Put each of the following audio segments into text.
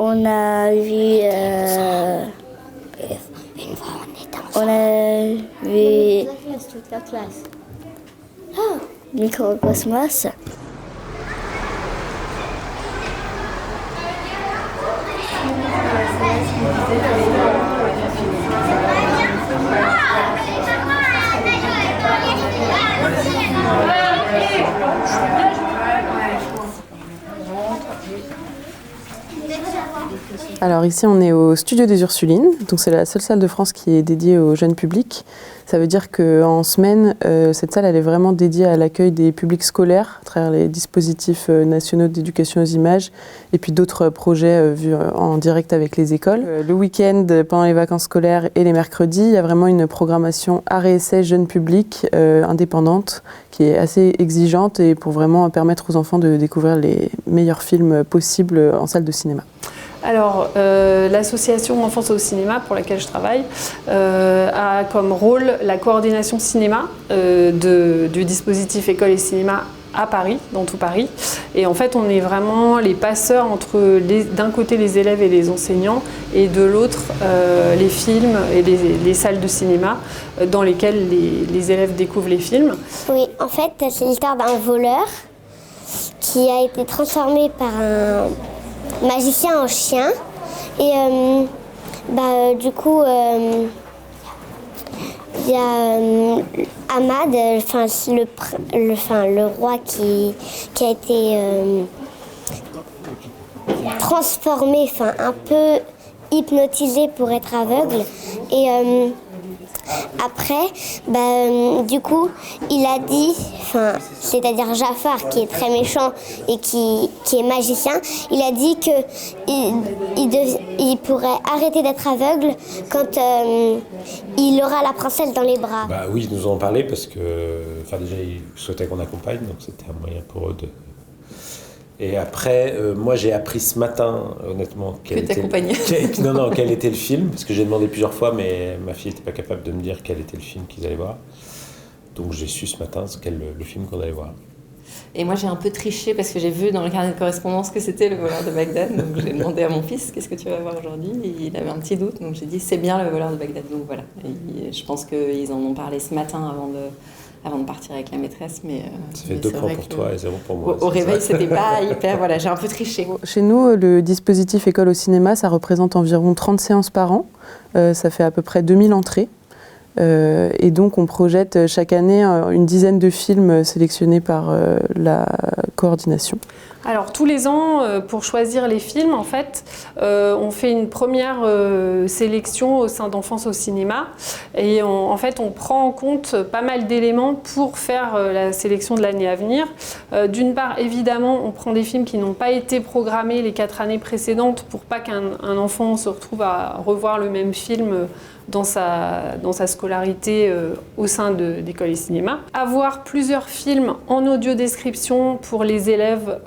On a vu... on a vu... toute la classe. Microcosmos. Alors ici on est au studio des Ursulines, donc c'est la seule salle de France qui est dédiée au jeune public. Ça veut dire qu'en semaine, cette salle elle est vraiment dédiée à l'accueil des publics scolaires à travers les dispositifs nationaux d'éducation aux images et puis d'autres projets vus en direct avec les écoles. Le week-end, pendant les vacances scolaires et les mercredis, il y a vraiment une programmation art et essai jeune public indépendante qui est assez exigeante et pour vraiment permettre aux enfants de découvrir les meilleurs films possibles en salle de cinéma. Alors, l'association Enfance au cinéma pour laquelle je travaille a comme rôle la coordination cinéma du dispositif École et Cinéma à Paris, dans tout Paris. Et en fait, on est vraiment les passeurs entre d'un côté les élèves et les enseignants et de l'autre les films et les salles de cinéma dans lesquelles les élèves découvrent les films. Oui, en fait, c'est l'histoire d'un voleur qui a été transformé par un magicien en chien et du coup il y a Ahmad, le roi qui a été transformé, un peu hypnotisé pour être aveugle et après, du coup, il a dit, c'est-à-dire Jafar qui est très méchant et qui est magicien, il a dit qu'il pourrait arrêter d'être aveugle quand il aura la princesse dans les bras. Oui, ils nous en ont parlé parce que, déjà, ils souhaitaient qu'on accompagne, donc c'était un moyen pour eux de... Et après, moi j'ai appris ce matin, honnêtement, quel était le film, parce que j'ai demandé plusieurs fois, mais ma fille n'était pas capable de me dire quel était le film qu'ils allaient voir. Donc j'ai su ce matin le film qu'on allait voir. Et moi j'ai un peu triché parce que j'ai vu dans le carnet de correspondance que c'était Le voleur de Bagdad, donc j'ai demandé à mon fils qu'est-ce que tu vas voir aujourd'hui, et il avait un petit doute, donc j'ai dit c'est bien Le voleur de Bagdad, donc voilà. Et je pense qu'ils en ont parlé ce matin avant de partir avec la maîtresse, mais... Ça fait 2 points pour toi et 0 pour moi. Au réveil, c'était pas hyper... Voilà, j'ai un peu triché. Chez nous, le dispositif École au cinéma, ça représente environ 30 séances par an. Ça fait à peu près 2000 entrées. Et donc, on projette chaque année une dizaine de films sélectionnés par la coordination. Alors tous les ans, pour choisir les films, en fait, on fait une première sélection au sein d'Enfance au cinéma et on prend en compte pas mal d'éléments pour faire la sélection de l'année à venir. D'une part, évidemment, on prend des films qui n'ont pas été programmés les 4 années précédentes pour pas qu'un enfant se retrouve à revoir le même film dans sa scolarité au sein d'École et Cinéma. Avoir plusieurs films en audio-description pour les élèves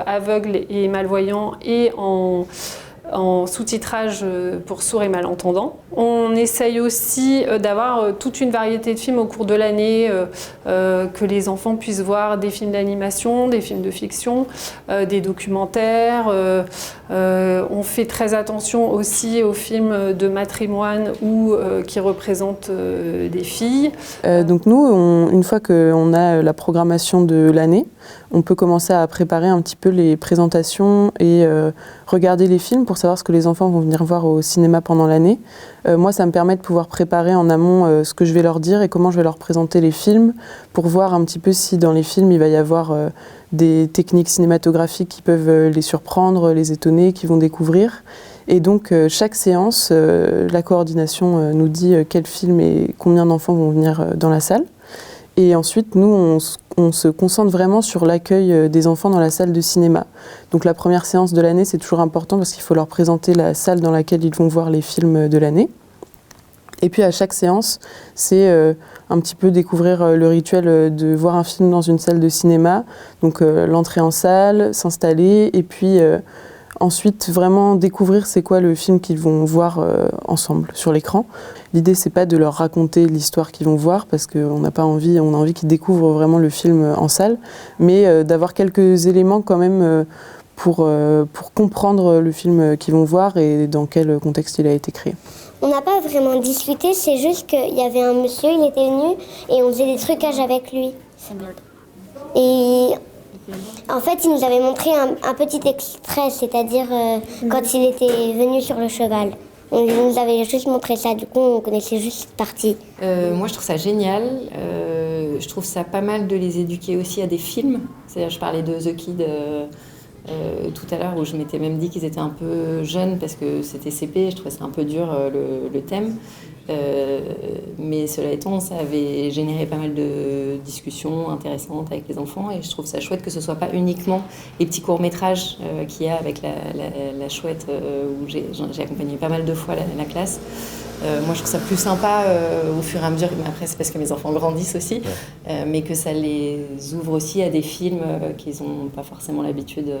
aveugles et malvoyants et en sous-titrage pour sourds et malentendants. On essaye aussi d'avoir toute une variété de films au cours de l'année, que les enfants puissent voir des films d'animation, des films de fiction, des documentaires. On fait très attention aussi aux films de matrimoine ou qui représentent des filles. Donc nous, une fois qu'on a la programmation de l'année, on peut commencer à préparer un petit peu les présentations et regarder les films pour savoir ce que les enfants vont venir voir au cinéma pendant l'année. Moi, ça me permet de pouvoir préparer en amont ce que je vais leur dire et comment je vais leur présenter les films pour voir un petit peu si dans les films, il va y avoir des techniques cinématographiques qui peuvent les surprendre, les étonner, qu'ils vont découvrir. Et donc, chaque séance, la coordination nous dit quel film et combien d'enfants vont venir dans la salle. Et ensuite, nous, on se concentre vraiment sur l'accueil des enfants dans la salle de cinéma. Donc la première séance de l'année, c'est toujours important parce qu'il faut leur présenter la salle dans laquelle ils vont voir les films de l'année. Et puis à chaque séance, c'est un petit peu découvrir le rituel de voir un film dans une salle de cinéma. Donc l'entrée en salle, s'installer et puis... ensuite, vraiment découvrir c'est quoi le film qu'ils vont voir ensemble sur l'écran. L'idée, c'est pas de leur raconter l'histoire qu'ils vont voir parce qu'on n'a pas envie, on a envie qu'ils découvrent vraiment le film en salle, mais d'avoir quelques éléments quand même pour comprendre le film qu'ils vont voir et dans quel contexte il a été créé. On n'a pas vraiment discuté, c'est juste qu'il y avait un monsieur, il était venu et on faisait des trucages avec lui. Et en fait, il nous avait montré un petit extrait, c'est-à-dire quand il était venu sur le cheval. On nous avait juste montré ça, du coup on connaissait juste cette partie. Moi je trouve ça génial, je trouve ça pas mal de les éduquer aussi à des films. C'est-à-dire je parlais de The Kid tout à l'heure où je m'étais même dit qu'ils étaient un peu jeunes parce que c'était CP, je trouvais ça un peu dur le thème. Mais cela étant, ça avait généré pas mal de discussions intéressantes avec les enfants et je trouve ça chouette que ce soit pas uniquement les petits courts-métrages qu'il y a avec la chouette où j'ai accompagné pas mal de fois la classe. Moi, je trouve ça plus sympa au fur et à mesure. Après, c'est parce que mes enfants grandissent aussi, mais que ça les ouvre aussi à des films qu'ils n'ont pas forcément l'habitude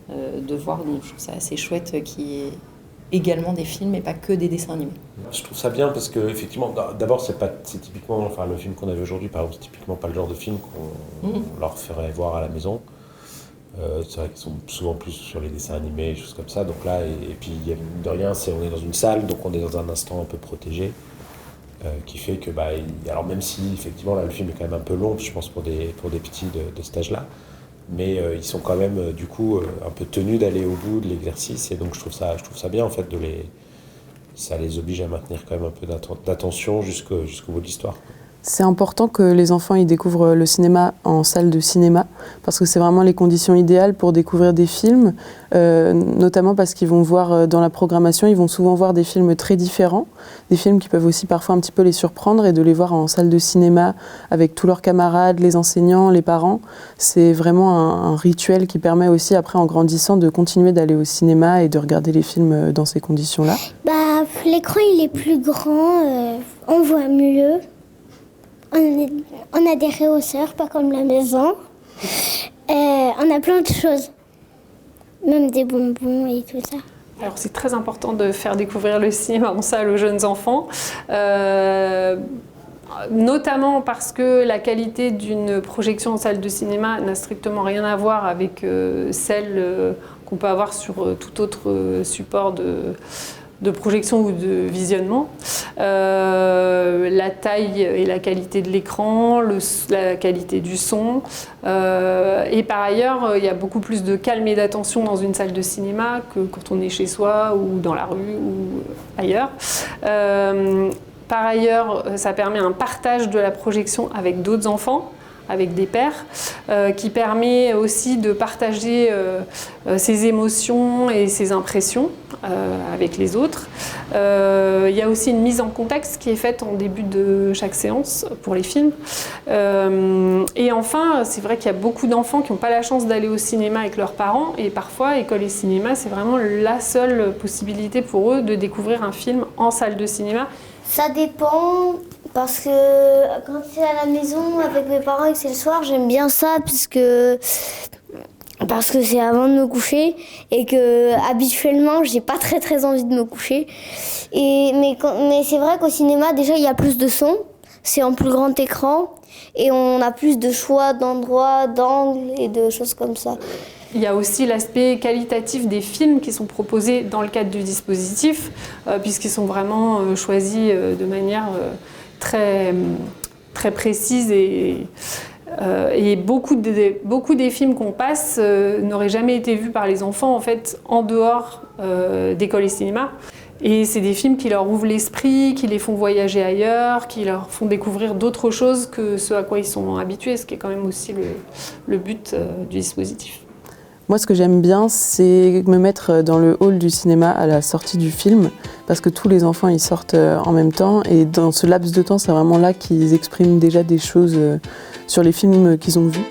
de voir. Donc, je trouve ça assez chouette qu'il y ait également des films et pas que des dessins animés. Je trouve ça bien parce que effectivement, d'abord, c'est typiquement, enfin, le film qu'on avait aujourd'hui, par exemple, c'est typiquement pas le genre de film qu'on leur ferait voir à la maison. C'est vrai qu'ils sont souvent plus sur les dessins animés, choses comme ça. Donc là, et puis de rien, on est dans une salle, donc on est dans un instant un peu protégé, qui fait que, alors même si effectivement là le film est quand même un peu long, je pense pour des petits de cet âge-là, mais ils sont quand même du coup un peu tenus d'aller au bout de l'exercice, et donc je trouve ça bien en fait ça les oblige à maintenir quand même un peu d'attention jusqu'au bout de l'histoire. C'est important que les enfants y découvrent le cinéma en salle de cinéma parce que c'est vraiment les conditions idéales pour découvrir des films, notamment parce qu'ils vont voir dans la programmation, ils vont souvent voir des films très différents, des films qui peuvent aussi parfois un petit peu les surprendre, et de les voir en salle de cinéma avec tous leurs camarades, les enseignants, les parents, c'est vraiment un rituel qui permet aussi après en grandissant de continuer d'aller au cinéma et de regarder les films dans ces conditions-là. L'écran il est plus grand, on voit mieux. On a des rehausseurs, pas comme la maison. On a plein de choses, même des bonbons et tout ça. Alors c'est très important de faire découvrir le cinéma en salle aux jeunes enfants, notamment parce que la qualité d'une projection en salle de cinéma n'a strictement rien à voir avec celle qu'on peut avoir sur tout autre support de projection ou de visionnement. La taille et la qualité de l'écran, la qualité du son. Et par ailleurs, il y a beaucoup plus de calme et d'attention dans une salle de cinéma que quand on est chez soi ou dans la rue ou ailleurs. Par ailleurs, ça permet un partage de la projection avec d'autres enfants, avec des pairs, qui permet aussi de partager ses émotions et ses impressions avec les autres. Il y a aussi une mise en contexte qui est faite en début de chaque séance pour les films. Et enfin, c'est vrai qu'il y a beaucoup d'enfants qui n'ont pas la chance d'aller au cinéma avec leurs parents, et parfois, école et cinéma, c'est vraiment la seule possibilité pour eux de découvrir un film en salle de cinéma. Ça dépend, parce que quand c'est à la maison avec mes parents et que c'est le soir, j'aime bien ça parce que c'est avant de me coucher et que habituellement j'ai pas très envie de me coucher. Mais c'est vrai qu'au cinéma déjà il y a plus de son, c'est en plus grand écran et on a plus de choix d'endroits, d'angles et de choses comme ça. Il y a aussi l'aspect qualitatif des films qui sont proposés dans le cadre du dispositif, puisqu'ils sont vraiment choisis de manière très précise et beaucoup des films qu'on passe n'auraient jamais été vus par les enfants en fait en dehors d'école et cinéma. Et c'est des films qui leur ouvrent l'esprit, qui les font voyager ailleurs, qui leur font découvrir d'autres choses que ce à quoi ils sont habitués, ce qui est quand même aussi le but du dispositif. Moi, ce que j'aime bien, c'est me mettre dans le hall du cinéma à la sortie du film, parce que tous les enfants, ils sortent en même temps, et dans ce laps de temps, c'est vraiment là qu'ils expriment déjà des choses sur les films qu'ils ont vus.